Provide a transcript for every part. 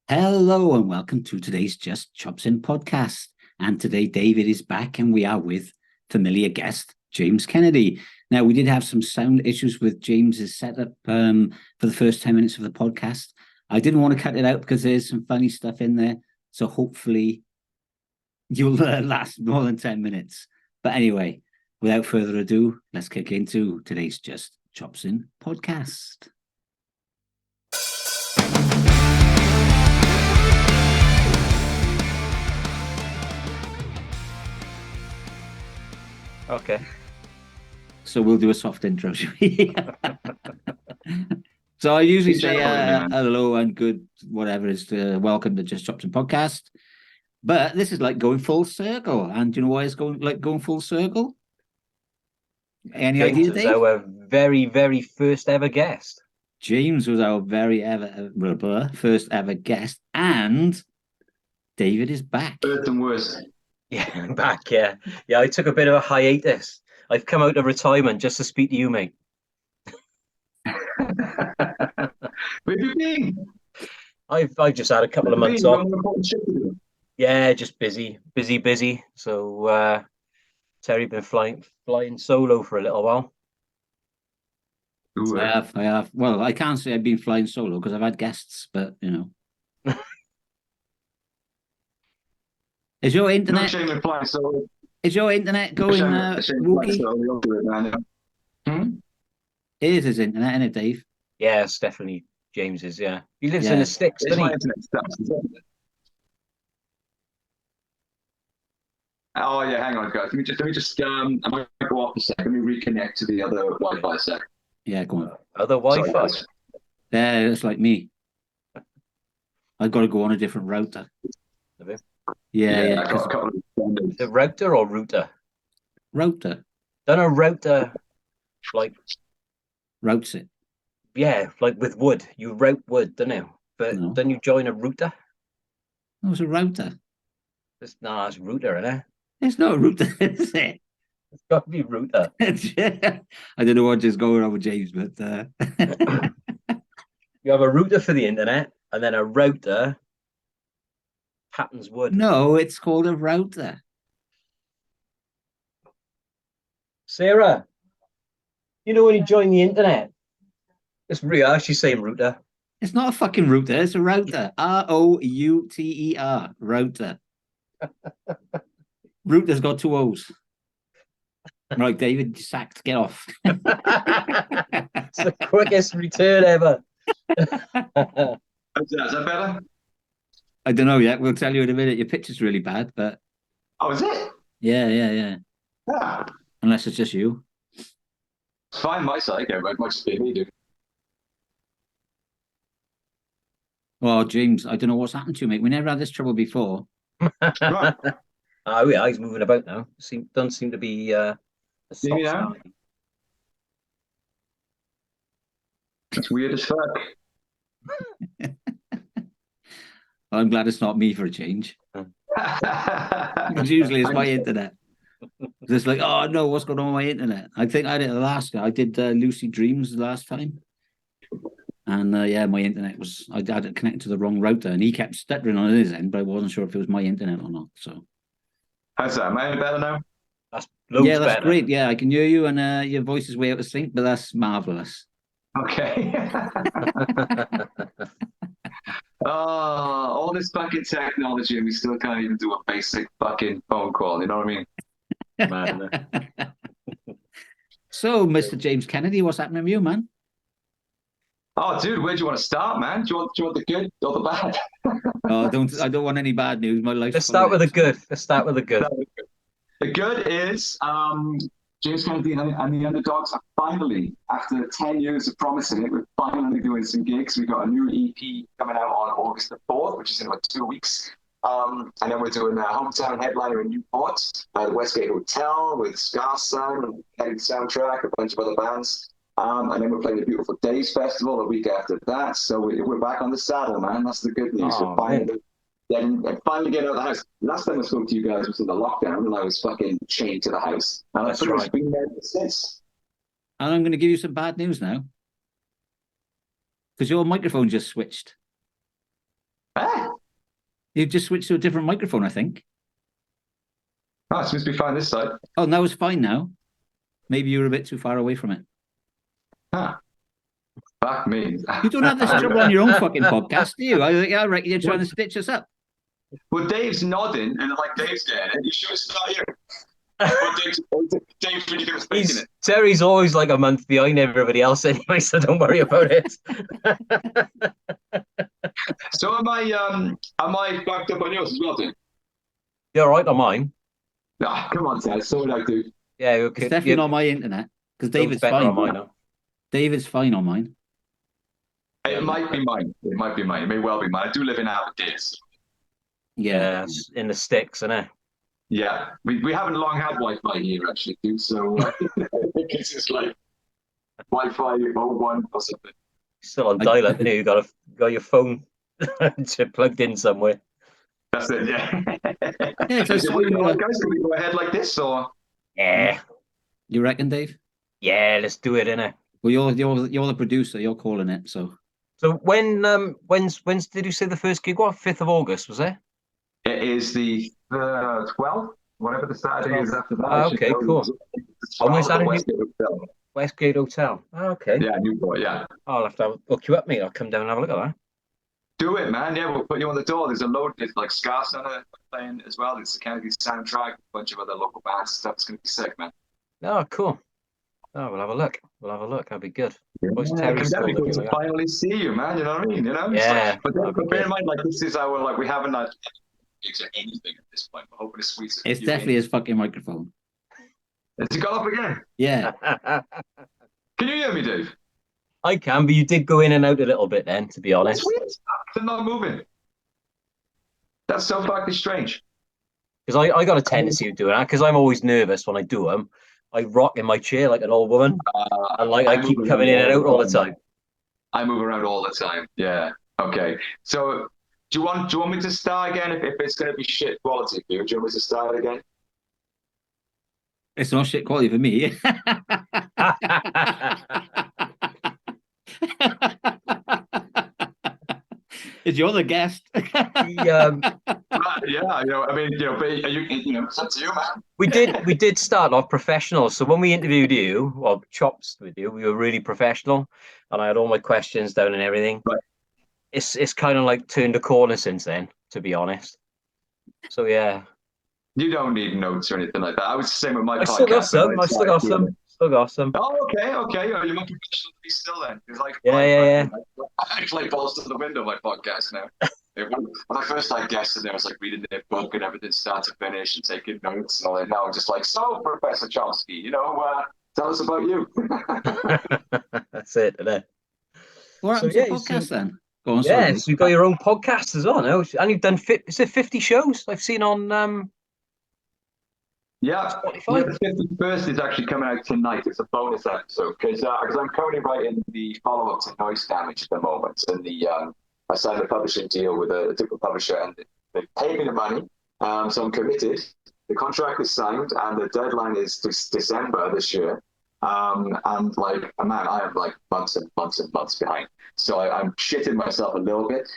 Hello and welcome to today's Just Chopsing Podcast. And today David is back and we are with familiar guest James Kennedy. Now, we did have some sound issues with James's setup for the first 10 minutes of the podcast. I didn't want to cut it out because there's some funny stuff in there. So hopefully you'll last more than 10 minutes. But anyway, without further ado, let's kick into today's Just Chopsing Podcast. Okay. So we'll do a soft intro, shall we? So I usually say hello and good, whatever is to welcome to Just Chopsing Podcast. But this is like going full circle. And do you know why it's going full circle? Any idea, Dave? James was our very, very first ever guest. James was our first ever guest. And David is back. First and worst. Yeah, I'm back, yeah. Yeah, I took a bit of a hiatus. I've come out of retirement just to speak to you, mate. Where have you been? I've just had a couple of months off. Yeah, just busy. So Terry been flying solo for a little while. Ooh, I have. Well, I can't say I've been flying solo because I've had guests, but you know. Is your internet? Is your internet going wookie? It is his internet, isn't it, Dave? Yeah, it's definitely James's. Yeah, he lives in the sticks, doesn't he? Oh yeah, hang on, guys. Let me just. I might go off a sec. Let me reconnect to the other Wi-Fi sec. Yeah, go on. Other Wi-Fi. Yeah, it's like me. I've got to go on a different router. Have you? Yeah. I got a couple of the router or router? Router. Don't a router like routes it? Yeah, like with wood. You route wood, don't you? But No. Then you join a router. No, it's a router. It's router, isn't it? It's not a router, is it? It's got to be router. I don't know what is going on with James, but you have a router for the internet, and then a router patterns wood. No, it's called a router. Sarah, you know when you join the internet, it's real. Actually, saying router. It's not a fucking router. It's a router. Router. Router. Router's got two O's. Right, David, sacked. Get off. It's the quickest return ever. Is that better? I don't know yet. We'll tell you in a minute. Your picture's really bad, but... Oh, is it? Yeah. Yeah. Unless it's just you. It's fine, my side. Yeah, might just be me, dude. Well, James, I don't know what's happened to you, mate. We never had this trouble before. Right. Oh, yeah, he's moving about now. Doesn't seem to be a See me now? It's weird as fuck. Well, I'm glad it's not me for a change. Because usually it's my internet. It's like, oh no, what's going on with my internet? I think I did Alaska. I did Lucid Dreams the last time. And my internet was, I had it connected to the wrong router and he kept stuttering on his end, but I wasn't sure if it was my internet or not. So, how's that? Am I any better now? That's that's great. Yeah, I can hear you and your voice is way out of sync, but that's marvelous. Okay. All this fucking technology and we still can't even do a basic fucking phone call. You know what I mean? Man. So, Mr. James Kennedy, what's happening with you, man? Oh, dude, where do you want to start, man? Do you want the good or the bad? I don't want any bad news. My life. Let's start with the good. The good is James Kennedy and the Underdogs are finally, after 10 years of promising it, we're finally doing some gigs. We got a new EP coming out on August the 4th, which is in about 2 weeks. And then we're doing a hometown headliner in Newport, the Westgate Hotel with Scar Sound and Heading Soundtrack, a bunch of other bands. And then we're playing the Beautiful Days Festival a week after that. So we're back on the saddle, man. That's the good news. Oh, we're finally getting out of the house. Last time I spoke to you guys was in the lockdown and I was fucking chained to the house. And I've pretty much been there since. And I'm going to give you some bad news now. Because your microphone just switched. Eh? You've just switched to a different microphone, I think. Oh, it seems to be fine this side. Oh, now it's fine now. Maybe you were a bit too far away from it. Huh. Fuck me. You don't have this trouble on your own fucking podcast, do you? I reckon you're trying to stitch us up. Well, Dave's nodding, and like Dave's getting it. You should start here. Well, Dave's really good at thinking it. Terry's always like a month behind everybody else anyway, so don't worry about it. So am I backed up on yours as well, Dave? You're right on mine. Nah, come on, Ted. So I do. Yeah, okay. It's definitely not my internet because David's better fine. on mine now. David's fine on mine. It might be mine. It might be mine. It may well be mine. I do live in Aberdeen. Yeah. It's in the sticks, innit? Yeah, we haven't long had Wi-Fi here actually, too. So it's just like Wi-Fi 01 or something. Still on dial-up, you got your phone plugged in somewhere. That's it. Yeah. Yeah, so Guys, can we go ahead like this or? Yeah, you reckon, Dave? yeah, let's do it, innit? Well, you're the producer. You're calling it. So when's did you say the first gig? What, 5th of August was it? It is the 12th, whatever the Saturday is after that. Oh, okay, cool. And where's that in Hotel. Westgate Hotel? Oh, okay. Yeah, Newport, yeah. I'll have to hook you up, mate. I'll come down and have a look at that. Do it, man. Yeah, we'll put you on the door. There's a load of like Scar Center playing as well. It's the Kennedy soundtrack, a bunch of other local bands and stuff. It's going to be sick, man. Oh, cool. Oh, we'll have a look. That'll be good. What's Yeah, Terry's that'd be still good looking to like? finally see you, man. You know what I mean? You know? Yeah. But bear in mind, like, this is our, like, we haven't had gigs or anything at this point. We're hoping to squeeze it. it's definitely his fucking microphone. Has he got up again? Yeah. Can you hear me, Dave? I can, but you did go in and out a little bit then, to be honest. It's weird. They're not moving. That's so fucking strange. Because I got a tendency of doing that, because I'm always nervous when I do them. I rock in my chair like an old woman, and like I keep coming in and out all the time. I move around all the time. Yeah. Okay. So, do you want me to start again? If it's going to be shit quality for you, do you want me to start again? It's not shit quality for me. Is you're the guest? Yeah. I mean, but it's up to you, man. We did start off professional. So when we interviewed you, well, Chops with you, we were really professional, and I had all my questions down and everything. Right. It's kind of like turned a corner since then, to be honest. So yeah. You don't need notes or anything like that. I was the same with my podcast. I still got some. Oh, okay. Oh, you're more professional than me still then. It's like, Yeah. I play balls to the window, my podcast now. When I first started guesting there, I was like reading their book and everything start to finish and taking notes and all that. Now I'm just like, so Professor Chomsky, tell us about you. That's it, isn't it? What happened to the podcast then? Go on, yeah, sorry. so you've got your own podcast as well now, and you've done 50 shows I've seen on Yeah, Spotify. The 51st is actually coming out tonight. It's a bonus episode because I'm currently writing the follow-up to Noise Damage at the moment, and I signed a publishing deal with a different publisher, and they paid me the money, so I'm committed. The contract is signed, and the deadline is December this year. And like, man, I am like months and months and months behind. So I'm shitting myself a little bit.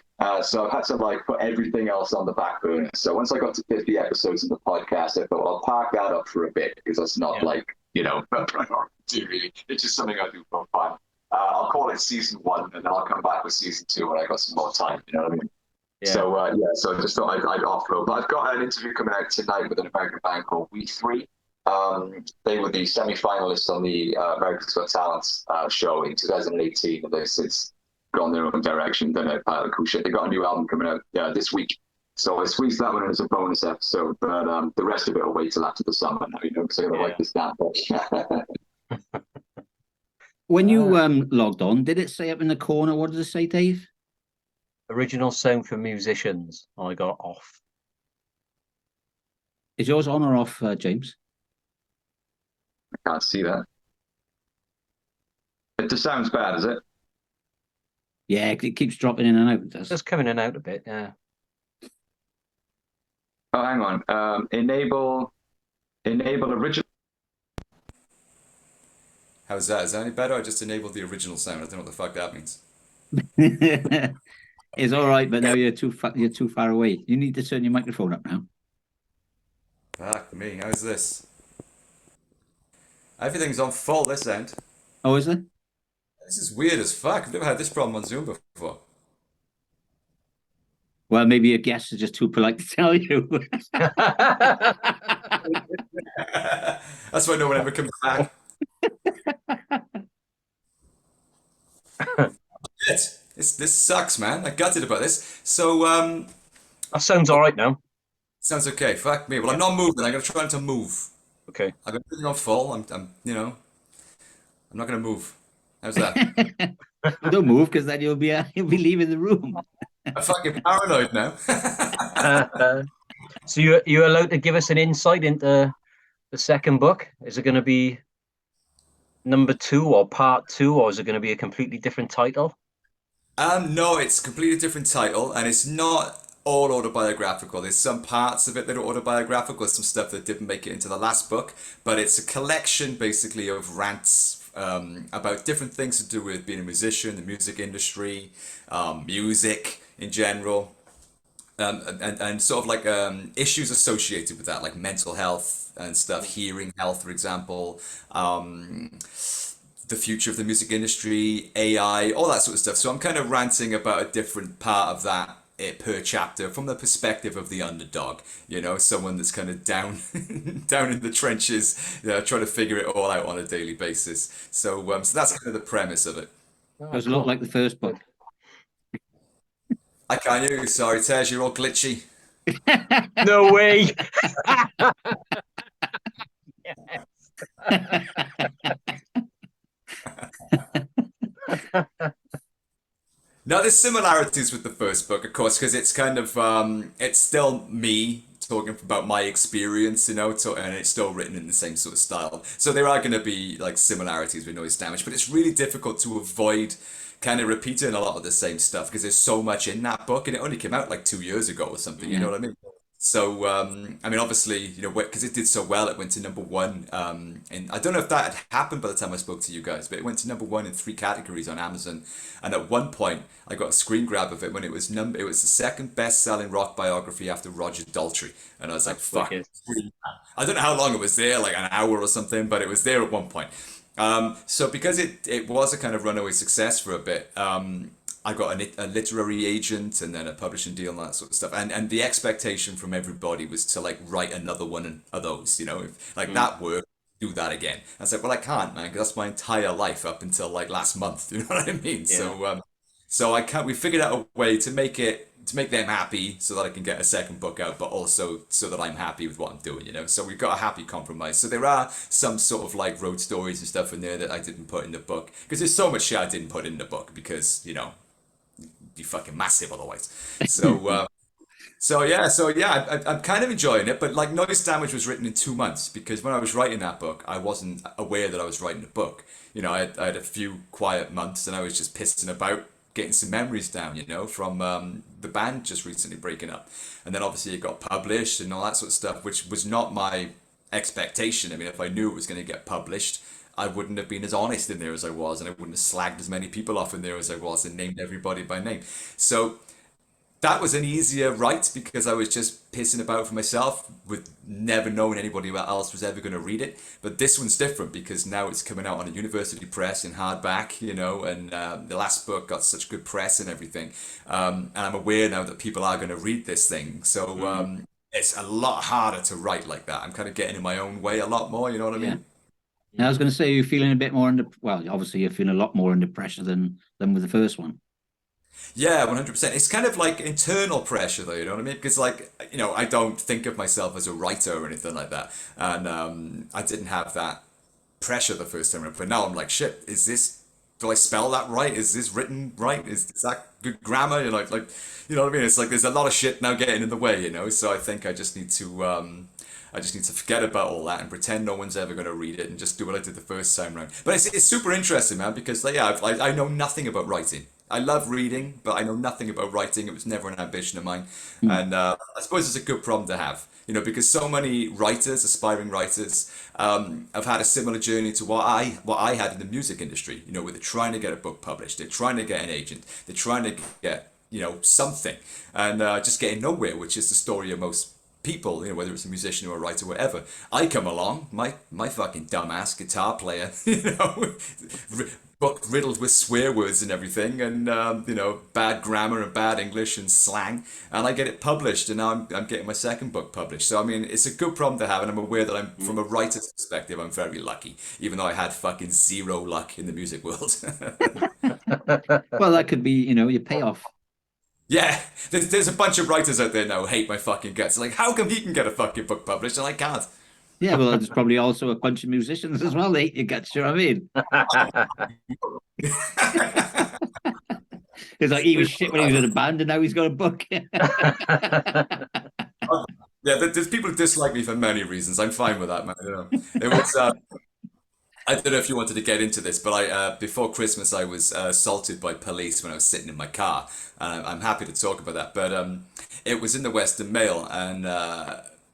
So I've had to like put everything else on the back burner. So once I got to 50 episodes in the podcast, I thought, well, I'll park that up for a bit because that's not like, a priority really. It's just something I do for fun. I'll call it season 1, and then I'll come back with season 2 when I got some more time. You know what I mean? Yeah. So I just thought I'd offload. But I've got an interview coming out tonight with an American band called We3. They were the semi-finalists on the America's Got Talent show in 2018, and they've since gone their own direction, done a pile of cool shit. They got a new album coming out this week, so I squeezed that one in as a bonus episode. But the rest of it will wait till after the summer now, because I'm gonna write this down. When you logged on, did it say up in the corner? What did it say, Dave? Original sound for musicians. I got off. Is yours on or off, James? I can't see that. It just sounds bad, is it? Yeah, it keeps dropping in and out. It does. Just coming in and out a bit, yeah. Oh, hang on. Enable original. How's that? Is that any better? I just enabled the original sound. I don't know what the fuck that means. It's all right, but now you're too far away. You need to turn your microphone up now. Fuck me, how's this? Everything's on full this end. Oh, is it? This is weird as fuck. I've never had this problem on Zoom before. Well, maybe your guests are just too polite to tell you. That's why no one ever comes back. Shit. This sucks, man. I gutted about this. So, That sounds all right now. sounds okay. Fuck me. Well, I'm not moving. I'm gonna try not to move. Okay. I've got everything on full. I'm not gonna move. How's that? Don't move, because then you'll be leaving the room. I'm fucking paranoid now. So you're allowed to give us an insight into the second book? Is it going to be number 2 or part 2, or is it going to be a completely different title? No, it's a completely different title, and it's not all autobiographical. There's some parts of it that are autobiographical, some stuff that didn't make it into the last book, but it's a collection basically of rants about different things to do with being a musician, the music industry, music in general, and sort of like issues associated with that, like mental health and stuff, hearing health, for example, the future of the music industry, AI, all that sort of stuff. So I'm kind of ranting about a different part of that per chapter from the perspective of the underdog, someone that's kind of down down in the trenches, trying to figure it all out on a daily basis. So so that's kind of the premise of it. It was a lot like the first book. I can't hear you. Sorry, Tej, you're all glitchy. No way. Now, there's similarities with the first book, of course, because it's kind of it's still me talking about my experience, and it's still written in the same sort of style. So there are going to be like similarities with Noise Damage, but it's really difficult to avoid kind of repeating a lot of the same stuff because there's so much in that book, and it only came out like 2 years ago or something. You know what I mean? So, I mean, obviously, because it did so well, it went to number 1. And I don't know if that had happened by the time I spoke to you guys, but it went to number 1 in 3 categories on Amazon. And at one point, I got a screen grab of it when it was the second best-selling rock biography after Roger Daltrey. And I was like, fuck. I don't know how long it was there, like an hour or something, but it was there at one point. So because it was a kind of runaway success for a bit, I got a literary agent and then a publishing deal and that sort of stuff. And the expectation from everybody was to like write another one of those, if like that worked, do that again. I said, well, I can't, man, because that's my entire life up until like last month. You know what I mean? Yeah. So I can't. We figured out a way to make them happy so that I can get a second book out, but also so that I'm happy with what I'm doing, So we've got a happy compromise. So there are some sort of like road stories and stuff in there that I didn't put in the book because there's so much shit I didn't put in the book because, be fucking massive otherwise. So yeah, I'm kind of enjoying it, but like Noise Damage was written in 2 months because when I was writing that book, I wasn't aware that I was writing a book. I had a few quiet months and I was just pissing about, getting some memories down, from the band just recently breaking up. And then obviously it got published and all that sort of stuff, which was not my expectation. I mean, if I knew it was going to get published, I wouldn't have been as honest in there as I was, and I wouldn't have slagged as many people off in there as I was and named everybody by name. So that was an easier write because I was just pissing about for myself with never knowing anybody else was ever going to read it. But this one's different because now it's coming out on a university press in hardback, and the last book got such good press and everything. And I'm aware now that people are going to read this thing. So it's a lot harder to write like that. I'm kind of getting in my own way a lot more, you know what I mean? Now, I was going to say you're feeling a bit more obviously you're feeling a lot more under pressure than with the first one. Yeah, 100%. It's kind of like internal pressure though, you know what I mean? Because like, I don't think of myself as a writer or anything like that. And I didn't have that pressure the first time around. But now I'm like, shit, do I spell that right? Is this written right? Is that good grammar? You know what I mean? It's like there's a lot of shit now getting in the way, So I think I just need to forget about all that and pretend no one's ever going to read it and just do what I did the first time around. But it's super interesting, man, because I know nothing about writing. I love reading, but I know nothing about writing. It was never an ambition of mine. And I suppose it's a good problem to have, because so many writers, aspiring writers, have had a similar journey to what I had in the music industry, where they're trying to get a book published, they're trying to get an agent, they're trying to get something, and just getting nowhere, which is the story of most people, whether it's a musician or a writer or whatever. I come along, my fucking dumbass guitar player, book riddled with swear words and everything, and bad grammar and bad English and slang, and I get it published, and now I'm getting my second book published. So I mean, it's a good problem to have, and I'm aware that from a writer's perspective, I'm very lucky, even though I had fucking zero luck in the music world. Well, that could be, your payoff. Yeah, there's a bunch of writers out there now who hate my fucking guts. Like, how come he can get a fucking book published and I can't? Yeah, well, there's probably also a bunch of musicians as well that hate your guts, you know what I mean? It's like he was shit when he was in a band and now he's got a book. Yeah, there's people who dislike me for many reasons. I'm fine with that, man. It was. I don't know if you wanted to get into this, but before Christmas I was assaulted by police when I was sitting in my car. I'm happy to talk about that, but it was in the Western Mail, and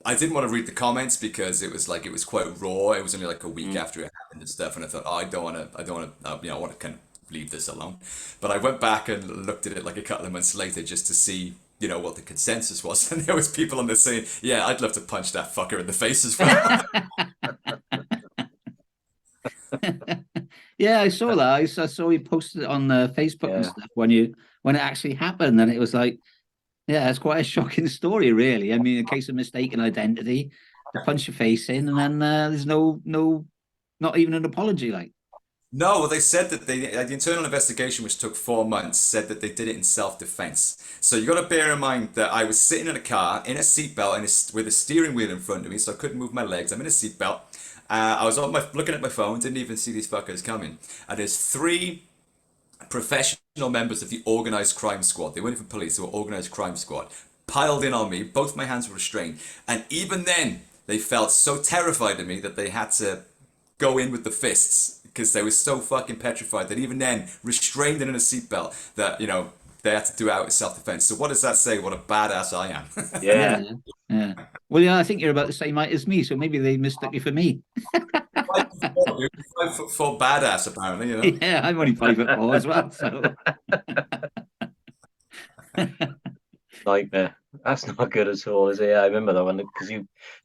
I didn't want to read the comments because it was quite raw. It was only like a week after it happened and stuff, and I thought, I want to kind of leave this alone. But I went back and looked at it like a couple of months later just to see, what the consensus was, and there was people on there saying, "Yeah, I'd love to punch that fucker in the face as well." Yeah, I saw that. I saw you posted it on Facebook and stuff when it actually happened, and it was like, yeah, it's quite a shocking story, really. I mean, a case of mistaken identity, to punch your face in, and then there's no, not even an apology, like. No, well, they said that the internal investigation, which took 4 months, said that they did it in self-defense. So you got to bear in mind that I was sitting in a car in a seatbelt with a steering wheel in front of me, so I couldn't move my legs. I'm in a seatbelt. I was looking at my phone, didn't even see these fuckers coming. And there's 3 professional members of the organised crime squad. They weren't even police, they were organised crime squad. Piled in on me, both my hands were restrained. And even then, they felt so terrified of me that they had to go in with the fists, because they were so fucking petrified that even then, restrained and in a seatbelt, that, they had to do it out of self-defense. So what does that say? What a badass I am. Yeah. Well, yeah, I think you're about the same height as me, so maybe they mistook you for me. 5'4" badass, apparently, Yeah, I'm only 5'4" as well, so. Nightmare. That's not good at all, is it? Yeah, I remember that one because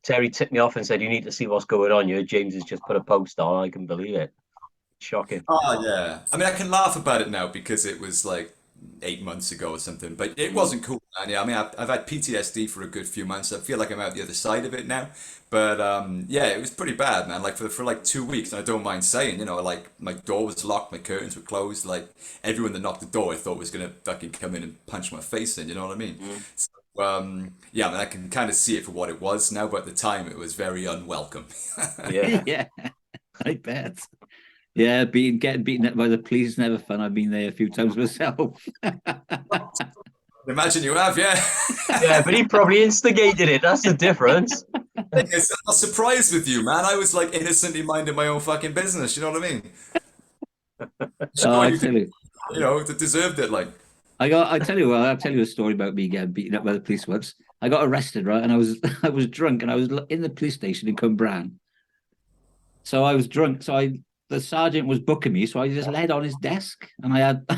Terry tipped me off and said, "You need to see what's going on." James has just put a post on. I can believe it. Shocking. Oh, yeah. I mean, I can laugh about it now because it was like 8 months ago or something, but it wasn't cool, man. Yeah, I mean, I've had PTSD for a good few months. I feel like I'm out the other side of it now. But yeah, it was pretty bad, man. Like for like 2 weeks, and I don't mind saying, like my door was locked, my curtains were closed. Like everyone that knocked the door, I thought was gonna fucking come in and punch my face in. You know what I mean? So, yeah, I mean, I can kind of see it for what it was now, but at the time, it was very unwelcome. Yeah. Yeah, I bet. Yeah, getting beaten up by the police is never fun. I've been there a few times myself. Imagine you have, yeah. Yeah, but he probably instigated it. That's the difference. I was surprised with you, man. I was like innocently minding my own fucking business. You know what I mean? Oh, I tell you, That deserved it. Like, I'll tell you a story about me getting beaten up by the police once. I got arrested, right, and I was drunk, and I was in the police station in Cwmbran. So I was drunk. So the sergeant was booking me, so I just laid on his desk, and I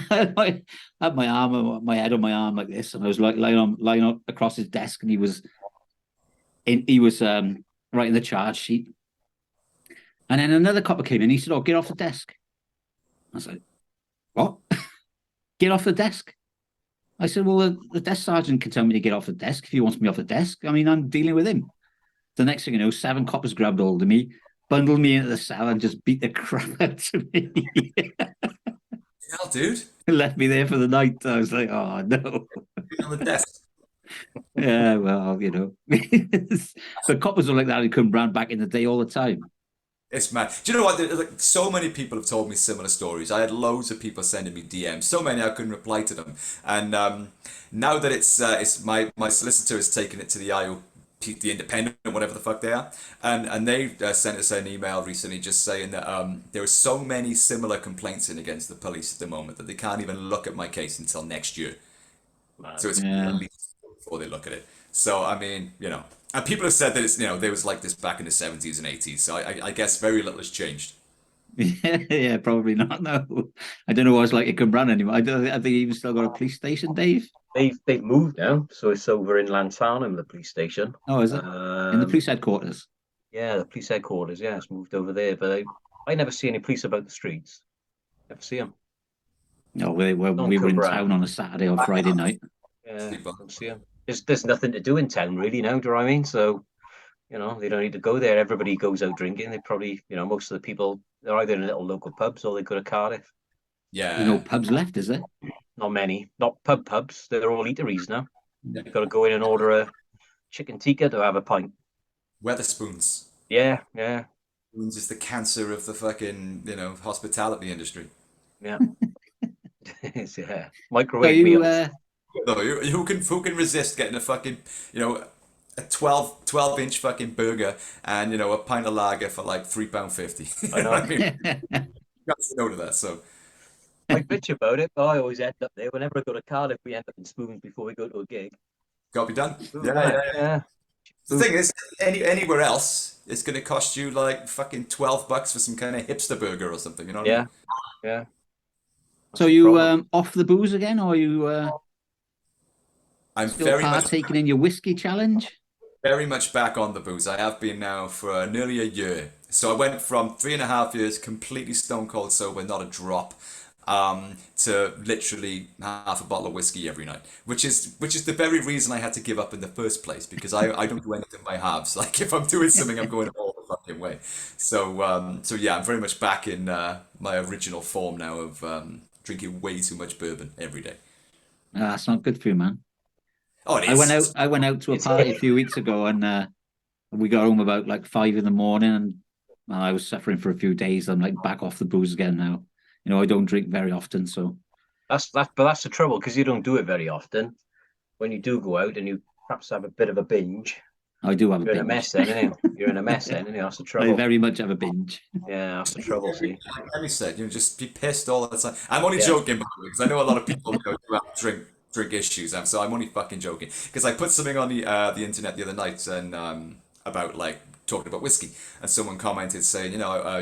had my head on my arm like this, and I was like lying on across his desk, and he was writing the charge sheet. And then another copper came in. He said, "Oh, get off the desk." I was like, "What? Get off the desk?" I said, "Well, the desk sergeant can tell me to get off the desk if he wants me off the desk. I mean, I'm dealing with him." The next thing you know, 7 coppers grabbed hold of me, bundled me into the cell, and just beat the crap out of me. hell, dude. Left me there for the night. I was like, "Oh no." On the desk. Yeah, well, the coppers were like that in Cwmbran back in the day all the time. It's mad. Do you know what? Like, so many people have told me similar stories. I had loads of people sending me DMs. So many I couldn't reply to them. And now that it's my solicitor has taken it to the IOP, the Independent, whatever the fuck they are, and they sent us an email recently just saying that there are so many similar complaints in against the police at the moment that they can't even look at my case until next year. So it's at least before they look at it. So I mean, and people have said that it's there was like this back in the 70s and 80s. So I guess very little has changed. Yeah, probably not. No, I don't know what it's like at Cumbrae anymore. I don't. I think even still got a police station, Dave. They've moved now, so it's over in Llantarnam, the police station. Oh, is it in the police Um, headquarters? yeah, the police headquarters. Yeah, it's moved over there, but I never see any police about the streets. Never see them. No, On we were in Cumbrae. town on a Saturday or Friday night. Yeah, People. don't see them. There's nothing to do in town really now. Do you know what I mean? So they don't need to go there. Everybody goes out drinking. They probably, most of the people, they're either in little local pubs or they go to Cardiff. There's no Yeah. pubs left, is there? Not many, not pubs. They're all eateries now. Yeah. You've got to go in and order a chicken tikka to have a pint. Weatherspoons. Yeah, yeah, Spoons is the cancer of the fucking, hospitality industry. yeah. Yeah. So Microwave you, meals. No, who can resist getting a fucking, a 12-inch fucking burger and, a pint of lager for like £3.50. I know. I mean, you can't say no to that, so. I bitch about it, but I always end up there. Whenever I go to Cardiff, we end up in Spoons before we go to a gig. Got to be done. Ooh, Yeah, right, yeah, yeah. yeah. The thing is, anywhere else, it's going to cost you like fucking $12 for some kind of hipster burger or something, you know what I Yeah, mean? yeah. That's so the you problem. off the booze again, or are you I'm still very much partaking in your whiskey challenge? Very much back on the booze. I have been now for nearly a year. So I went from 3.5 years completely stone cold sober, not a drop, to literally half a bottle of whiskey every night, which is the very reason I had to give up in the first place because I don't do anything by halves. Like if I'm doing something, I'm going all the fucking way. So yeah, I'm very much back in my original form now of drinking way too much bourbon every day. That's not good for you, man. Oh, it I went out. is. I went out to a It's party a few weeks ago, and we got home about like 5 in the morning, and I was suffering for a few days. I'm like back off the booze again now. I don't drink very often, so But that's the trouble because you don't do it very often. When you do go out and you perhaps have a bit of a binge, I do have a you're in a binge. mess then, innit? You're in a mess then, innit? That's the I trouble. very much have a binge. Yeah, that's the trouble. See. Like Emmy said, just be pissed all the time. I'm only Yeah, joking, by the way, because I know a lot of people do have drink issues, and so I'm only fucking joking. Because I put something on the internet the other night and about like talking about whiskey, and someone commented saying,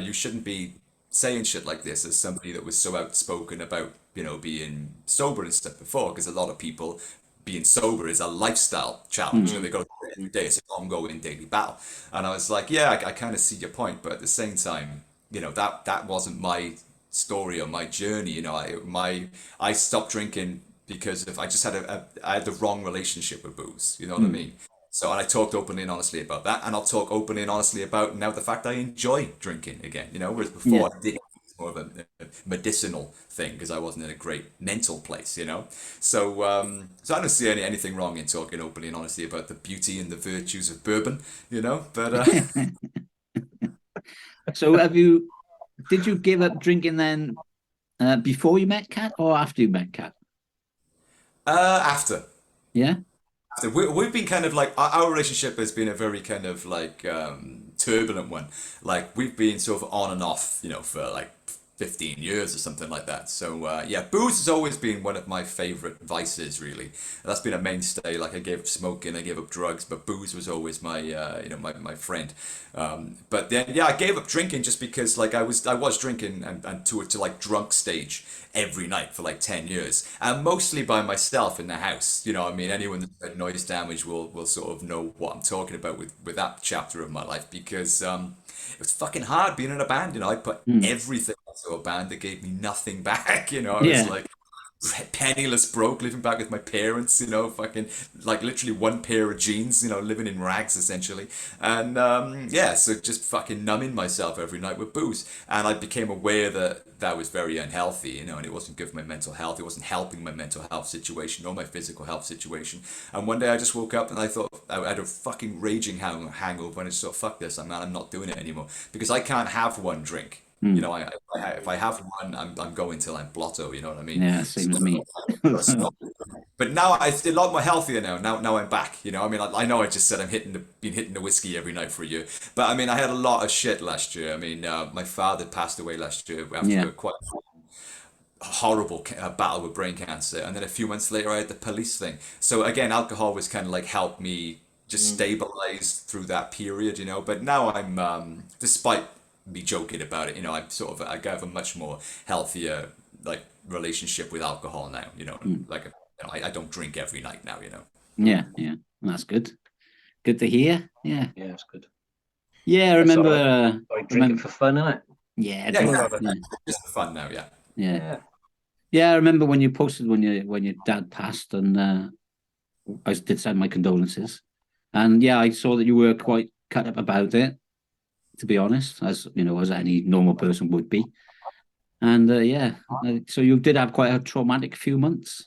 you shouldn't be saying shit like this as somebody that was so outspoken about being sober and stuff before, because a lot of people being sober is a lifestyle challenge. They go through it every day. It's an ongoing daily battle. And I was like, yeah, I kind of see your point, but at the same time, that wasn't my story or my journey. I stopped drinking because I just had I had the wrong relationship with booze. You know what I mean? So, and I talked openly and honestly about that, and I'll talk openly and honestly about now the fact I enjoy drinking again. Whereas Yeah. before I did more of a medicinal thing because I wasn't in a great mental place. So I don't see anything wrong in talking openly and honestly about the beauty and the virtues of bourbon. But So did you give up drinking then before you met Kat or after you met Kat? after. Yeah. We've been kind of like our relationship has been a very kind of like turbulent one. Like we've been sort of on and off, for like 15 years or something like that. So yeah, booze has always been one of my favorite vices. Really, that's been a mainstay. Like I gave up smoking, I gave up drugs, but booze was always my my friend. But then yeah, I gave up drinking just because like I was drinking and to like drunk stage every night for like 10 years and mostly by myself in the house. I mean, anyone that's had noise damage will sort of know what I'm talking about with that chapter of my life because it was fucking hard being in a band. I put Mm. everything into a band that gave me nothing back. I was Yeah. like penniless, broke, living back with my parents. Fucking like literally one pair of jeans. Living in rags essentially, and yeah, so just fucking numbing myself every night with booze, and I became aware that was very unhealthy. And it wasn't good for my mental health. It wasn't helping my mental health situation or my physical health situation. And one day I just woke up and I thought I had a fucking raging hangover, and I just thought, fuck this, I'm not doing it anymore because I can't have one drink. Mm. If I have one, I'm going till I'm blotto. You know what I mean? Yeah, same as me. But now it's a lot more healthier now. Now I'm back. I mean, I know I just said been hitting the whiskey every night for a year, but I mean, I had a lot of shit last year. I mean, my father passed away last year after Yeah. a quite horrible battle with brain cancer, and then a few months later, I had the police thing. So again, alcohol was kind of like helped me just Mm. stabilize through that period. But now I'm, despite me joking about it. You know, I have a much more healthier like relationship with alcohol now. You know, like you know, I don't drink every night now. You know. Yeah, yeah. That's good. Good to hear. Yeah. Yeah, it's good. Yeah, I That's remember. all right. I drink it for fun, innit? Yeah, Yeah, exactly. yeah, Just for fun now. Yeah. yeah. Yeah, I remember when you posted when your dad passed, and I did send my condolences. And yeah, I saw that you were quite cut up about it, to be honest, as you know, as any normal person would be. And yeah, so you did have quite a traumatic few months.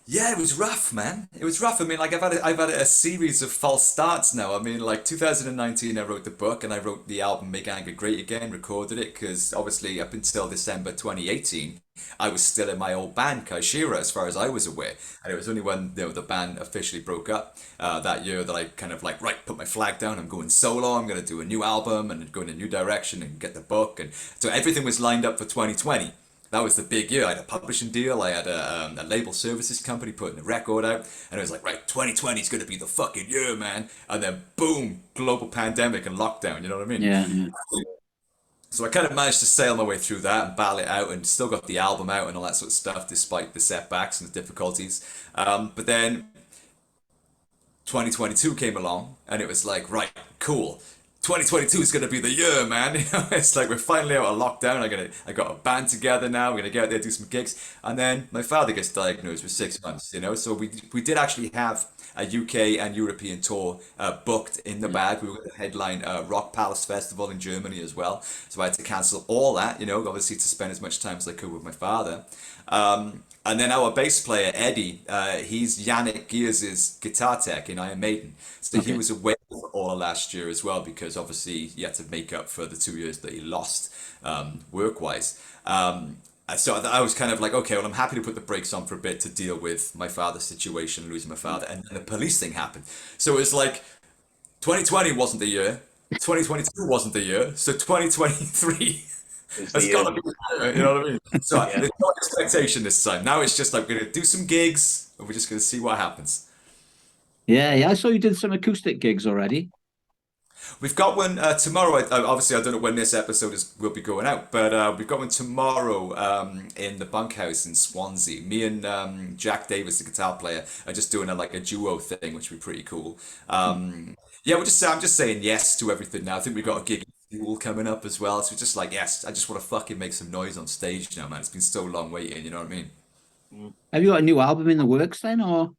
Yeah, it was rough, man. It was rough. I mean, like I've had a series of false starts now. I mean, like 2019, I wrote the book and I wrote the album Make Anger Great Again, recorded it because obviously up until December 2018, I was still in my old band Kaishira, as far as I was aware. And it was only when the band officially broke up that year that I kind of like, right, put my flag down. I'm going solo. I'm going to do a new album and go in a new direction and get the book. And so everything was lined up for 2020. That was the big year. I had a publishing deal. I had a label services company putting a record out, and it was like, right, 2020 is going to be the fucking year, man. And then boom, global pandemic and lockdown. You know what I mean? Yeah, yeah. So I kind of managed to sail my way through that and battle it out, and still got the album out and all that sort of stuff, despite the setbacks and the difficulties. But then 2022 came along, and it was like, right, cool. 2022 is going to be the year, man. You know, it's like we're finally out of lockdown. I got a band together now. We're gonna get out there, do some gigs, and then my father gets diagnosed with 6 months. You know, so we did actually have a UK and European tour booked in the bag. We were going to headline Rock Palace Festival in Germany as well. So I had to cancel all that. You know, obviously to spend as much time as I could with my father. And then our bass player Eddie, he's Yannick Gears' guitar tech in Iron Maiden, so he was away for all of last year as well because obviously he had to make up for the 2 years that he lost work-wise. And so I was kind of like, okay, well, I'm happy to put the brakes on for a bit to deal with my father's situation, losing my father, and then the police thing happened. So it was like 2020 wasn't the year, 2022 wasn't the year, so 2023. That's gotta be, you know what I mean? So there's no expectation this time. Now it's just like we're gonna do some gigs, and we're just gonna see what happens. Yeah, yeah. I saw you did some acoustic gigs already. We've got one tomorrow. Obviously, I don't know when this episode will be going out, but we've got one tomorrow in the bunkhouse in Swansea. Me and Jack Davis, the guitar player, are just doing a duo thing, which would be pretty cool. Yeah, I'm just saying yes to everything now. I think we've got a gig in Fuel coming up as well. So just like yes, I just want to fucking make some noise on stage now, man. It's been so long waiting. You know what I mean? Have you got a new album in the works then, or?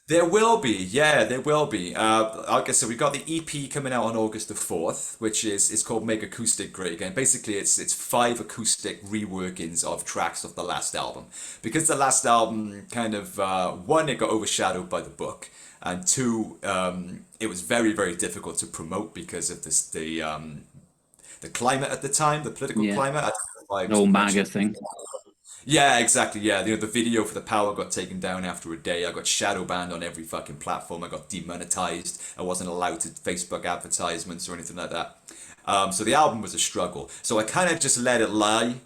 There will be, yeah, there will be. Like I said, we've got the EP coming out on August the 4th, which is called Make Acoustic Great Again. Basically, it's 5 acoustic reworkings of tracks of the last album. Because the last album kind of, one, it got overshadowed by the book, and two, it was very, very difficult to promote because of the climate at the time, the political climate. I don't know if I The whole was MAGA mentioned. thing. Yeah, exactly. Yeah, the video for the Power got taken down after a day. I got shadow banned on every fucking platform. I got demonetized. I wasn't allowed to Facebook advertisements or anything like that. So the album was a struggle. So I kind of just let it lie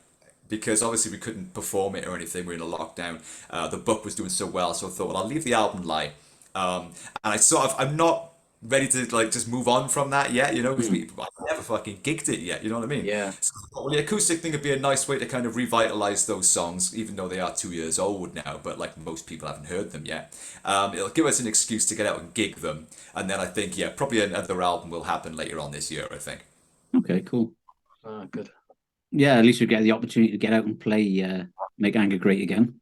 because obviously we couldn't perform it or anything. We were in a lockdown. The book was doing so well, so I thought, well, I'll leave the album lie. And I'm not ready to like just move on from that yet, you know, because I never fucking gigged it yet, you know what I mean? Yeah. So, well, the acoustic thing would be a nice way to kind of revitalize those songs, even though they are 2 years old now, but like most people haven't heard them yet. It'll give us an excuse to get out and gig them, and then I think, yeah, probably another album will happen later on this year, I think. Okay, cool. Oh, good. Yeah, at least you get the opportunity to get out and play Make Anger Great Again.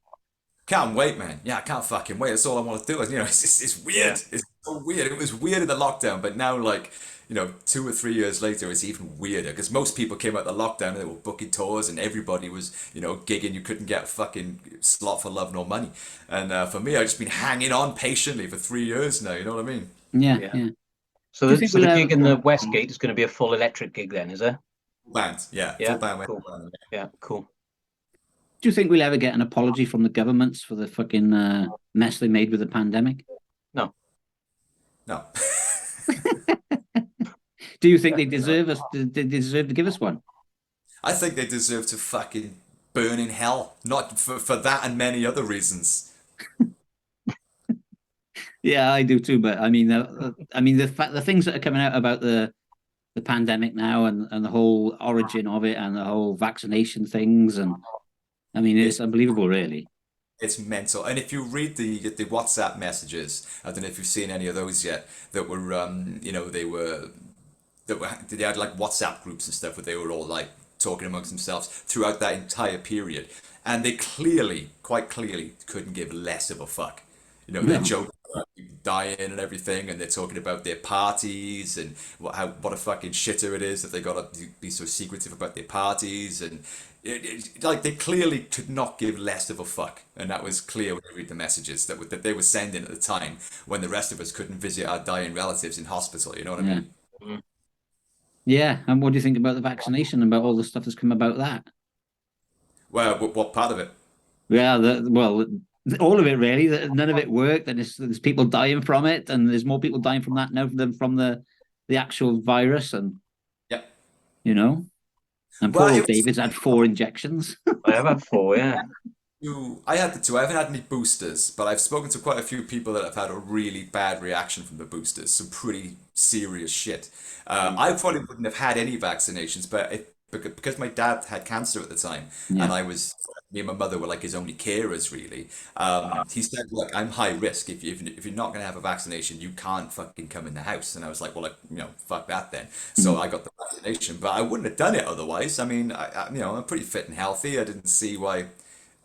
Can't wait, man. Yeah, I can't fucking wait. That's all I want to do. You know, it's weird. Yeah. It's so weird. It was weird in the lockdown, but now, like, you know, 2 or 3 years later, it's even weirder because most people came out the lockdown and they were booking tours and everybody was, you know, gigging. You couldn't get a fucking slot for love nor money. And for me, I've just been hanging on patiently for 3 years now. You know what I mean? Yeah, Yeah. yeah. So Do you the, think so the we'll gig in the Westgate is going to be a full electric gig then, is it? Full band, yeah, Yeah, full band. cool. Yeah, cool. Do you think we'll ever get an apology from the governments for the fucking mess they made with the pandemic? No. No. Do you think they deserve us? They deserve to give us one? I think they deserve to fucking burn in hell, not for that and many other reasons. Yeah, I do too. But I mean, the things that are coming out about the the pandemic now and the whole origin of it and the whole vaccination things. And I mean, it's unbelievable, really. It's mental. And if you read the WhatsApp messages, I don't know if you've seen any of those yet, that were they had like WhatsApp groups and stuff where they were all like talking amongst themselves throughout that entire period, and they quite clearly, couldn't give less of a fuck. They're joking about people dying and everything, and they're talking about their parties and what a fucking shitter it is that they gotta be so secretive about their parties, and like they clearly could not give less of a fuck, and that was clear when you read the messages that they were sending at the time when the rest of us couldn't visit our dying relatives in hospital. You know what I mean? Yeah, and what do you think about the vaccination and about all the stuff that's come about that? Well, what part of it? Yeah, all of it really. None of it worked, and there's people dying from it, and there's more people dying from that now than from the actual virus, and Yeah. and poor old David's had 4 injections. I have had 4, yeah. I had the 2. I haven't had any boosters, but I've spoken to quite a few people that have had a really bad reaction from the boosters. Some pretty serious shit. I probably wouldn't have had any vaccinations, but because my dad had cancer at the time, and me and my mother were like his only carers, really. He said, "Look, I'm high risk. If you're not going to have a vaccination, you can't fucking come in the house." And I was like, "Well, fuck that then." So I got the vaccination, but I wouldn't have done it otherwise. I mean, I'm pretty fit and healthy. I didn't see why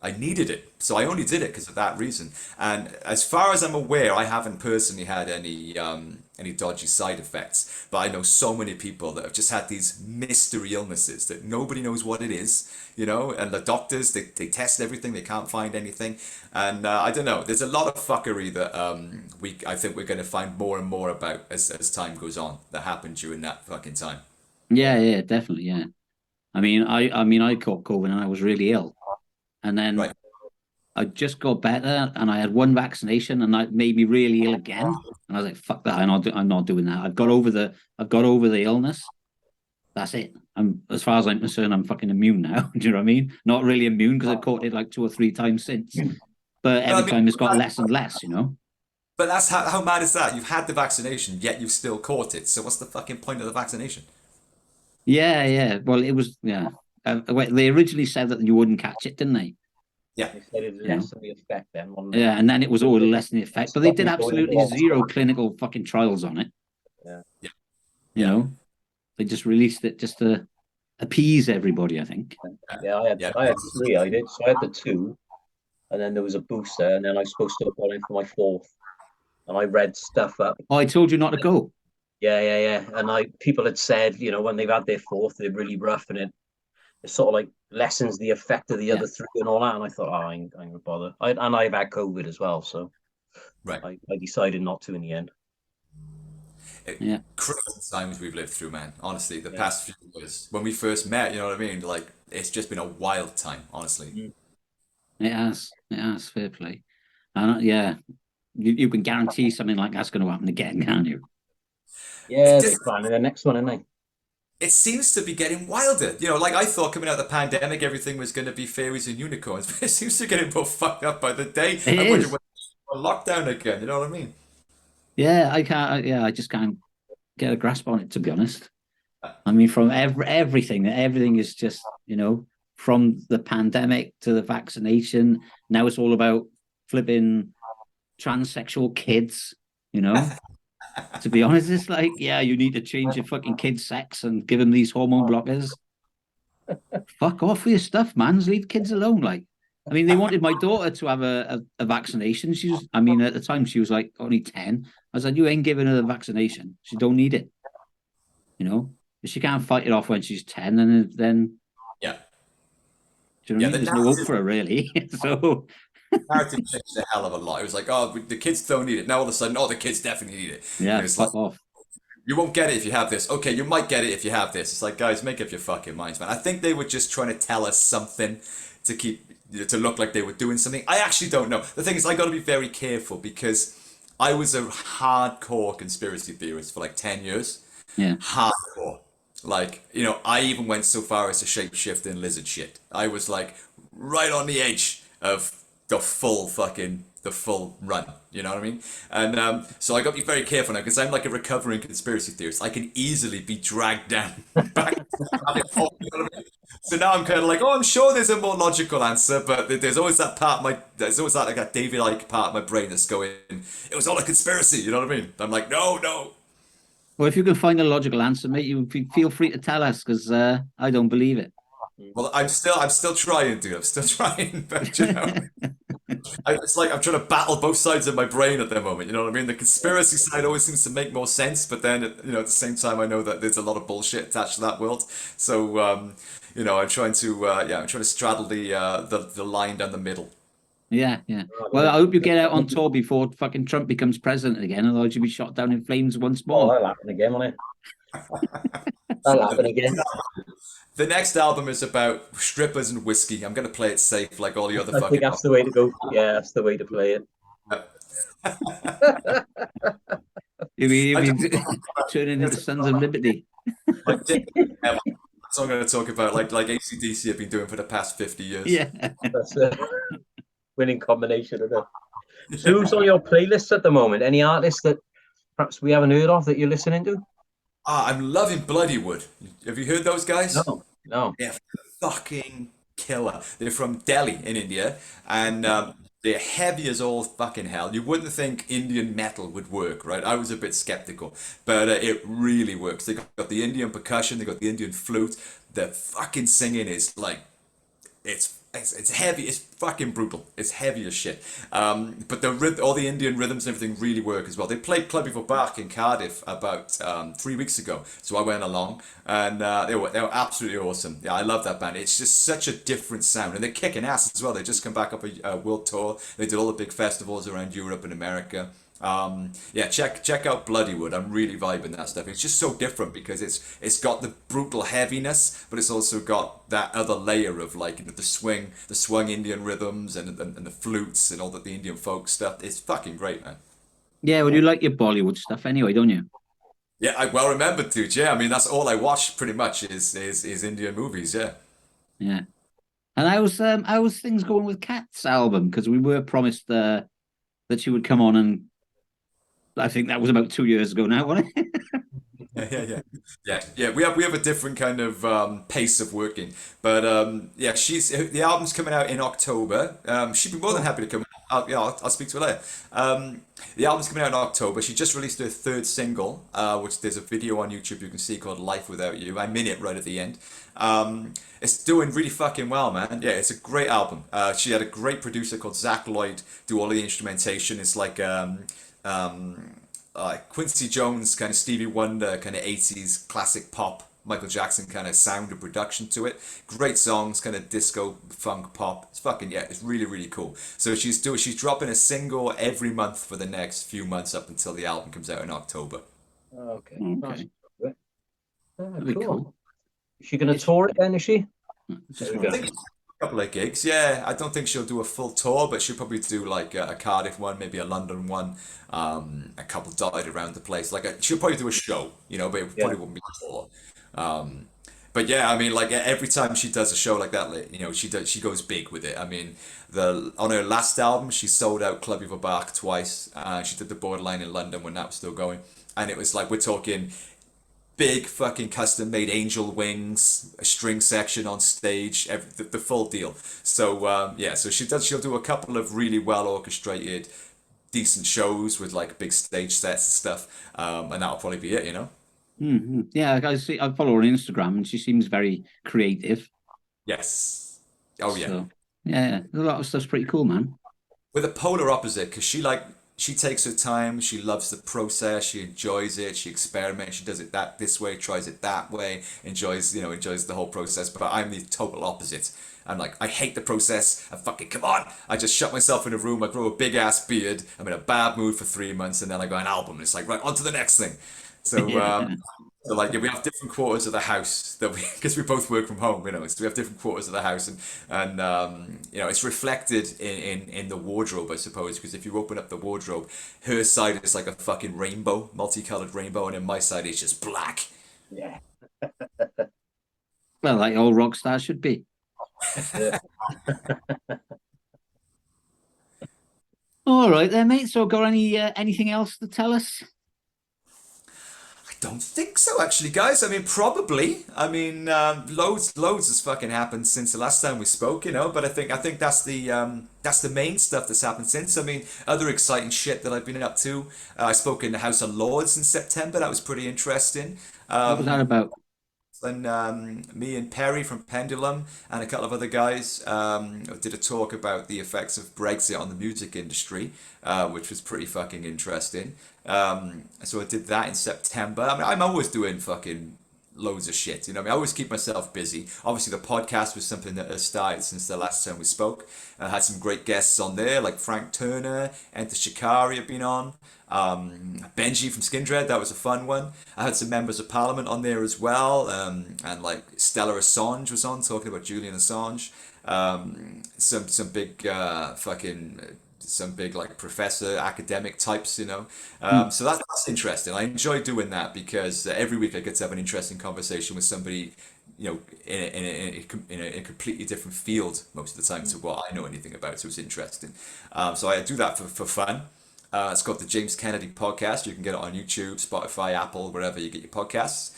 I needed it, so I only did it because of that reason. And as far as I'm aware, I haven't personally had any dodgy side effects, but I know so many people that have just had these mystery illnesses that nobody knows what it is, and the doctors, they test everything, they can't find anything. And I don't know, there's a lot of fuckery that I think we're going to find more and more about as time goes on that happened during that fucking time. Yeah, definitely, yeah. I mean, I caught COVID and I was really ill. And then Right. I just got better, and I had 1 vaccination, and that made me really ill again. And I was like, "Fuck that! I'm not doing that. I've got over the illness. That's it. As far as I'm concerned, I'm fucking immune now." Do you know what I mean? Not really immune because I caught it like 2 or 3 times since, but every time it's got less and less. But that's how mad is that? You've had the vaccination, yet you've still caught it. So what's the fucking point of the vaccination? Yeah. Well, it was they originally said that you wouldn't catch it, didn't they? Yeah. They said it'd lessen the effect then, wasn't it? Yeah, and then it was all less than the effect. But they did absolutely 0 clinical fucking trials on it. Yeah. They just released it just to appease everybody, I think. Yeah, I had 3. I did. So I had the 2, and then there was a booster, and then I was supposed to have gone in for my 4th, and I read stuff up. Oh, I told you not to go. Yeah. And people had said, when they've had their 4th, they're really rough, and it sort of like lessens the effect of the other 3 and all that. And I thought, I ain't gonna bother. And I've had COVID as well, so Right. I decided not to in the end. Crazy times we've lived through, man. Honestly, the past few years, when we first met, you know what I mean? Like, it's just been a wild time, honestly. It has, fair play. And you can guarantee something like that's going to happen again, can't you? Yeah, they're planning the next one, aren't they? It seems to be getting wilder. Like I thought coming out of the pandemic, everything was going to be fairies and unicorns, but it seems to be getting more fucked up by the day. I wonder when lockdown again, you know what I mean? Yeah, I just can't get a grasp on it, to be honest. I mean, from everything is just, from the pandemic to the vaccination. Now it's all about flipping transsexual kids, To be honest, it's like, you need to change your fucking kid's sex and give them these hormone blockers. Fuck off with your stuff, man. Just leave kids alone. Like, I mean, they wanted my daughter to have a vaccination. At the time, she was like only 10. I was like, you ain't giving her the vaccination. She don't need it. If she can't fight it off when she's 10, then yeah. Do you know what I mean? There's no hope for her, really. So narrative changed a hell of a lot. It was like, oh, the kids don't need it. Now all of a sudden, oh, the kids definitely need it. Yeah, it's fuck off. You won't get it if you have this. Okay, you might get it if you have this. It's like, guys, make up your fucking minds, man. I think they were just trying to tell us something to look like they were doing something. I actually don't know. The thing is, I got to be very careful because I was a hardcore conspiracy theorist for like 10 years. Yeah. Hardcore. Like, I even went so far as to shapeshift in lizard shit. I was like right on the edge of the full fucking the full run. You know what I mean? And so I got to be very careful now because I'm like a recovering conspiracy theorist. I can easily be dragged down back. You know what I mean? So now I'm kind of like, oh, I'm sure there's a more logical answer, but there's always that part of there's always that like a David-like part of my brain that's going, it was all a conspiracy. You know what I mean? I'm like, no, no. Well, if you can find a logical answer, mate, you feel free to tell us because I don't believe it. Well, I'm still trying, dude. I'm still trying, but it's like I'm trying to battle both sides of my brain at the moment. You know what I mean? The conspiracy side always seems to make more sense, but then at the same time, I know that there's a lot of bullshit attached to that world. So I'm trying to straddle the line down the middle. Yeah. Well, I hope you get out on tour before fucking Trump becomes president again, otherwise you'll be shot down in flames once Oh, more. that'll happen again, won't it? That'll happen again. The next album is about strippers and whiskey. I'm going to play it safe, like all the other I fucking. think that's the way to go. Yeah, that's the way to play it. You'll be turning into Sons of Liberty. That's what I'm going to talk about, like AC/DC have been doing for the past 50 years. Yeah. That's a winning combination of it. So who's on your playlists at the moment? Any artists that perhaps we haven't heard of that you're listening to? I'm loving Bloodywood. Have you heard those guys? No. They're fucking killer. They're from Delhi in India, and they're heavy as all fucking hell. You wouldn't think Indian metal would work, right? I was a bit skeptical, but it really works. They got the Indian percussion, they got the Indian flute. The fucking singing is like, it's heavy. It's fucking brutal. It's heavy as shit. But all the Indian rhythms and everything really work as well. They played Club Before Bark in Cardiff about 3 weeks ago, so I went along, and they were absolutely awesome. Yeah, I love that band. It's just such a different sound, and they're kicking ass as well. They just come back up a world tour. They did all the big festivals around Europe and America. Check out Bloodywood. I'm really vibing that stuff. It's just so different because it's got the brutal heaviness, but it's also got that other layer of like the swung Indian rhythms and the flutes and all the Indian folk stuff. It's fucking great, man. Yeah, well, you like your Bollywood stuff anyway, don't you? Yeah, I well remembered, dude. Yeah, I mean that's all I watch pretty much is Indian movies. Yeah. Yeah. And how's things going with Kat's album? Because we were promised that she would come on, and I think that was about 2 years ago now, wasn't it? Yeah. We have a different kind of pace of working, but the album's coming out in October. She'd be more than happy to come. I'll speak to her later. The album's coming out in October. She just released her third single, which there's a video on YouTube you can see called "Life Without You." I'm in it right at the end. It's doing really fucking well, man. Yeah, it's a great album. She had a great producer called Zach Lloyd do all of the instrumentation. It's like Quincy Jones, kind of Stevie Wonder, kind of 80s classic pop, Michael Jackson kind of sound and production to it. Great songs, kind of disco, funk, pop. It's really, really cool. So she's dropping a single every month for the next few months up until the album comes out in October. Okay. Okay. Cool. Is she going to tour it then, is she? I think a couple of gigs. Yeah, I don't think she'll do a full tour, but she'll probably do like a Cardiff one, maybe a London one, a couple dotted around the place. She'll probably do a show, but it probably won't be a tour. But yeah, I mean, like every time she does a show like that, she goes big with it. I mean, on her last album, she sold out Club Before Bark twice. She did the Borderline in London when that was still going, and it was like we're talking big fucking custom made angel wings, a string section on stage, the full deal. So so she'll do a couple of really well orchestrated, decent shows with like big stage sets and stuff, and that'll probably be it, Mm-hmm. Yeah, I follow her on Instagram, and she seems very creative. Yes. Oh yeah. So, yeah, a lot of stuff's pretty cool, man. With a polar opposite, because she takes her time, she loves the process, she enjoys it, she experiments, she does it this way, tries it that way, enjoys the whole process. But I'm the total opposite. I'm like, I hate the process. Come on. I just shut myself in a room. I grow a big ass beard. I'm in a bad mood for 3 months, and then I go an album. It's like, right, on to the next thing. So, we have different quarters of the house because we both work from home, so we have different quarters of the house, and it's reflected in the wardrobe, I suppose, because if you open up the wardrobe, her side is like a fucking rainbow, multicolored rainbow, and then my side is just black. Yeah. Well, like all rock stars should be. Yeah. All right then, mate. So, got anything else to tell us? I don't think so, actually, guys. I mean, probably. I mean, loads has fucking happened since the last time we spoke, you know. But I think that's the main stuff that's happened since. I mean, other exciting shit that I've been up to. I spoke in the House of Lords in September. That was pretty interesting. What was that about? And me and Perry from Pendulum and a couple of other guys did a talk about the effects of Brexit on the music industry, which was pretty fucking interesting. So I did that in September. I mean, I'm always doing fucking loads of shit. You know, I mean, I always keep myself busy. Obviously, the podcast was something that has started since the last time we spoke. I had some great guests on there, like Frank Turner, Enter Shikari have been on. Benji from Skindred, that was a fun one. I had some members of Parliament on there as well, and like Stella Assange was on talking about Julian Assange. Some big some big like professor academic types, you know. So that's interesting. I enjoy doing that because every week I get to have an interesting conversation with somebody, you know, in a completely different field most of the time to what I know anything about. So it's interesting. So I do that for fun. It's called the James Kennedy Podcast. You can get it on YouTube, Spotify, Apple, wherever you get your podcasts.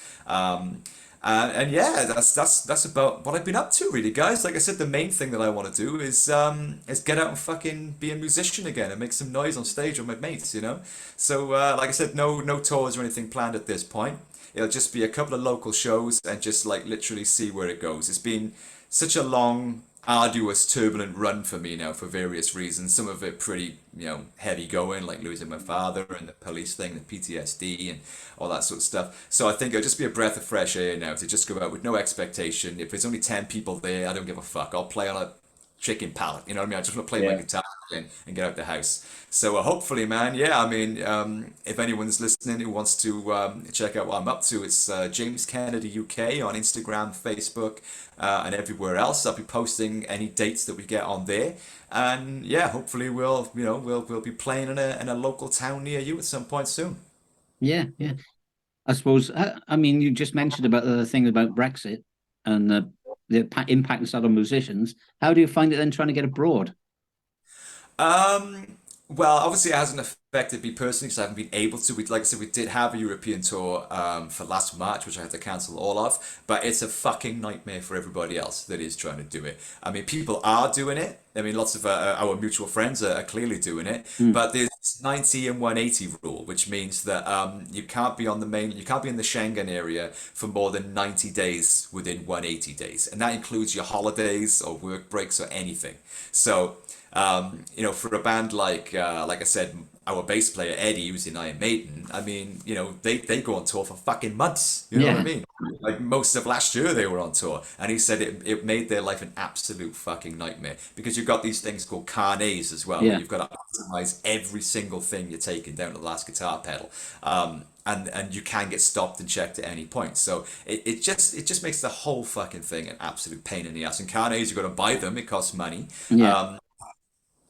And yeah, that's about what I've been up to, really, guys. Like I said, the main thing that I want to do is get out and fucking be a musician again and make some noise on stage with my mates, you know. So like I said, no tours or anything planned at this point. It'll just be a couple of local shows and just like literally see where it goes. It's been such a long, arduous, turbulent run for me now for various reasons. Some of it pretty, you know, heavy going, like losing my father and the police thing, the PTSD and all that sort of stuff. So I think it'll just be a breath of fresh air now to just go out with no expectation. If there's only 10 people there, I don't give a fuck. I'll play on a chicken pallet, you know what I mean? I just want to play my Yeah. guitar and get out the house. So hopefully, man, yeah, I mean, if anyone's listening who wants to check out what I'm up to, it's James Kennedy UK on Instagram, Facebook, and everywhere else. I'll be posting any dates that we get on there. And yeah, hopefully we'll be playing in a local town near you at some point soon. Yeah, yeah. I suppose. I mean, you just mentioned about the thing about Brexit and the impact it's had on musicians. How do you find it then trying to get abroad? Um, well, obviously it hasn't affected me personally because I haven't been able to. Like I said, we did have a European tour for last March, which I had to cancel all of. But it's a fucking nightmare for everybody else that is trying to do it. I mean, people are doing it. I mean, lots of our mutual friends are clearly doing it. Mm. But there's 90 and 180 rule, which means that you can't be in the Schengen area for more than 90 days within 180 days, and that includes your holidays or work breaks or anything. So. You know, for a band like I said, our bass player Eddie, who's in Iron Maiden, I mean, you know, they go on tour for fucking months. You know what I Yeah, mean? Like most of last year they were on tour, and he said it made their life an absolute fucking nightmare because you've got these things called carnets as well, where yeah, you've got to optimize every single thing you're taking down to the last guitar pedal. And you can get stopped and checked at any point. So it just makes the whole fucking thing an absolute pain in the ass. And carnets, you've got to buy them, it costs money. yeah,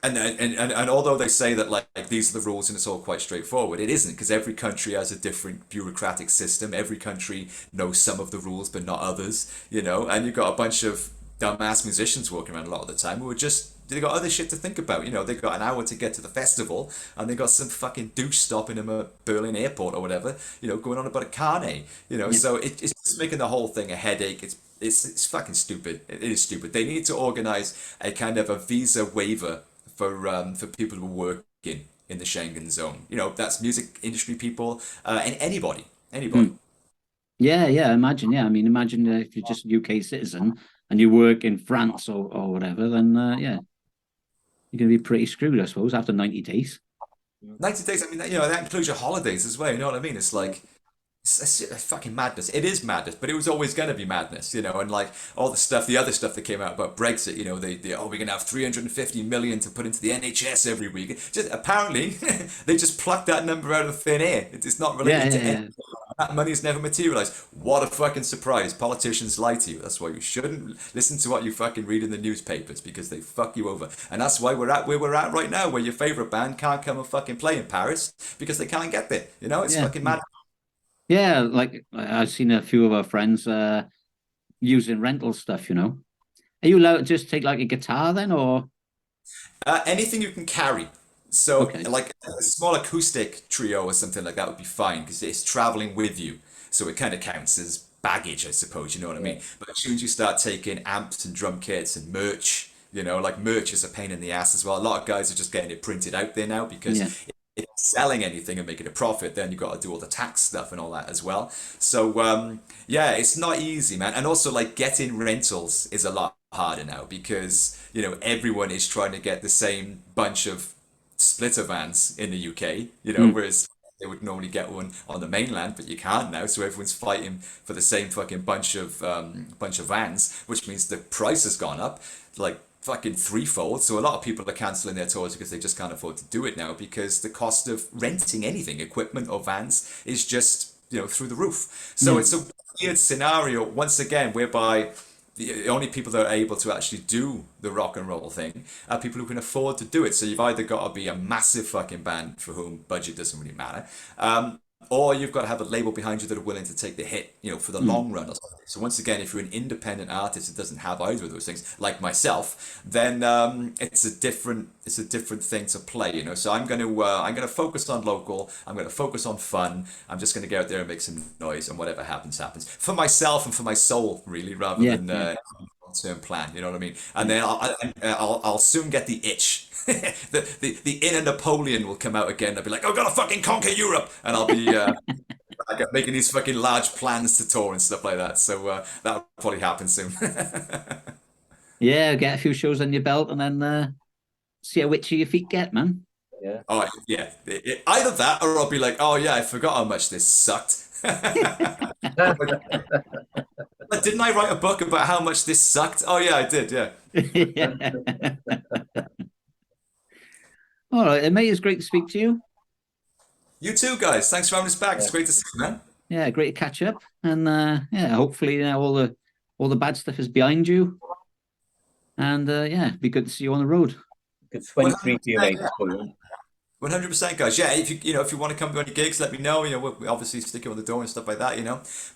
And although they say that like these are the rules and it's all quite straightforward, it isn't because every country has a different bureaucratic system. Every country knows some of the rules but not others, you know. And you've got a bunch of dumbass musicians walking around a lot of the time who are just they got other shit to think about. You know, they've got an hour to get to the festival and they got some fucking douche stopping them at Berlin airport or whatever, you know, going on about a carnet, you know. yeah, So it's just making the whole thing a headache. It's fucking stupid. It is stupid. They need to organize a kind of a visa waiver for people who work in the Schengen zone. You know, that's music industry people and anybody. mm. Yeah, yeah. Imagine, yeah. I mean, imagine if you're just a UK citizen and you work in France or whatever, then yeah, you're going to be pretty screwed, I suppose, after 90 days. 90 days. I mean, you know, that includes your holidays as well. You know what I mean? It's like it's fucking madness. It is madness, but it was always going to be madness, you know. And like all the other stuff that came out about Brexit, you know, we're going to have 350 million to put into the NHS every week. Just apparently, they just plucked that number out of thin air. It's not Yeah, related yeah, to yeah. anything. That money's never materialized. What a fucking surprise! Politicians lie to you. That's why you shouldn't listen to what you fucking read in the newspapers because they fuck you over. And that's why we're at where we're at right now, where your favorite band can't come and fucking play in Paris because they can't get there. You know, it's Yeah, fucking mad. yeah. Like I've seen a few of our friends using rental stuff. You know, are you allowed to just take like a guitar then, or Anything you can carry. So Okay. like a small acoustic trio or something like that would be fine because it's traveling with you. So it kind of counts as baggage, I suppose, you know what I mean? But as soon as you start taking amps and drum kits and merch, like merch is a pain in the ass as well. A lot of guys are just getting it printed out there now because Yeah. if you're selling anything and making a profit, then you've got to do all the tax stuff and all that as well. So yeah, it's not easy, man. And also like getting rentals is a lot harder now because, everyone is trying to get the same bunch of splitter vans in the UK, Mm. whereas they would normally get one on the mainland, but you can't now. So everyone's fighting for the same fucking bunch of vans, which means the price has gone up like fucking threefold. So a lot of people are cancelling their tours because they just can't afford to do it now because the cost of renting anything, equipment or vans, is just through the roof. So Yeah. it's a weird scenario once again whereby the only people that are able to actually do the rock and roll thing are people who can afford to do it. So you've either got to be a massive fucking band for whom budget doesn't really matter, or you've got to have a label behind you that are willing to take the hit, for the Mm. long run or something. So once again, if you're an independent artist that doesn't have either of those things, like myself, then it's a different thing to play. So I'm gonna focus on local. I'm gonna focus on fun. I'm just gonna get out there and make some noise, and whatever happens, happens for myself and for my soul, really, rather Yeah. than Yeah. long-term plan. You know what I mean? And Yeah. then I'll soon get the itch. The inner Napoleon will come out again. I'll be like, I'm gonna fucking conquer Europe, and I'll be making these fucking large plans to tour and stuff like that. So that'll probably happen soon. Yeah. Get a few shows on your belt, and then see how witchy your feet get, man. Yeah. Oh yeah, either that or I'll be like, oh yeah, I forgot how much this sucked. Didn't I write a book about how much this sucked? Oh yeah, I did. Yeah. Yeah. All right, and mate, it's great to speak to you. You too, guys. Thanks for having us back. Yeah. It's great to see you, man. Yeah, great to catch up, and yeah, hopefully all the bad stuff is behind you, and yeah, be good to see you on the road. Good 23 for you, 100%, mate. yeah. 100%, guys. Yeah, if you want to come to any gigs, let me know. We'll obviously stick it on the door and stuff like that.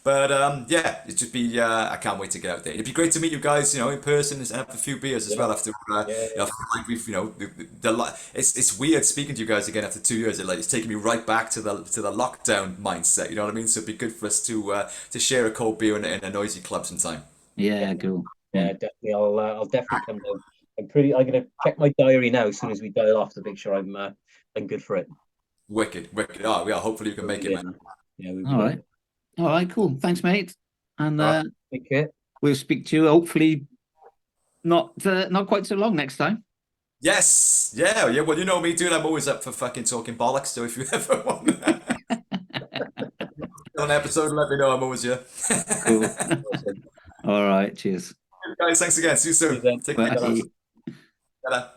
But yeah, it's just be. I can't wait to get out there. It'd be great to meet you guys, in person and have a few beers as Yeah. well after. Yeah. After like we've, it's weird speaking to you guys again after 2 years. It's taking me right back to the lockdown mindset. You know what I mean? So it'd be good for us to share a cold beer in a noisy club sometime. Yeah, cool. Yeah, definitely. I'll definitely come down. I'm gonna check my diary now as soon as we dial off to make sure I'm good for it. Wicked, wicked. Oh, yeah. Hopefully you can make it, man. Yeah, we'll All right, all right, cool. Thanks, mate, and All right. Take care. we'll speak to you hopefully not quite so long next time. Yes, yeah, yeah. Well, you know me, dude. I'm always up for fucking talking bollocks. So if you ever want on an episode, let me know. I'm always here. Cool. All right, cheers. Guys, thanks again. See you soon. See you then. Take care. Bye. Ta-ra.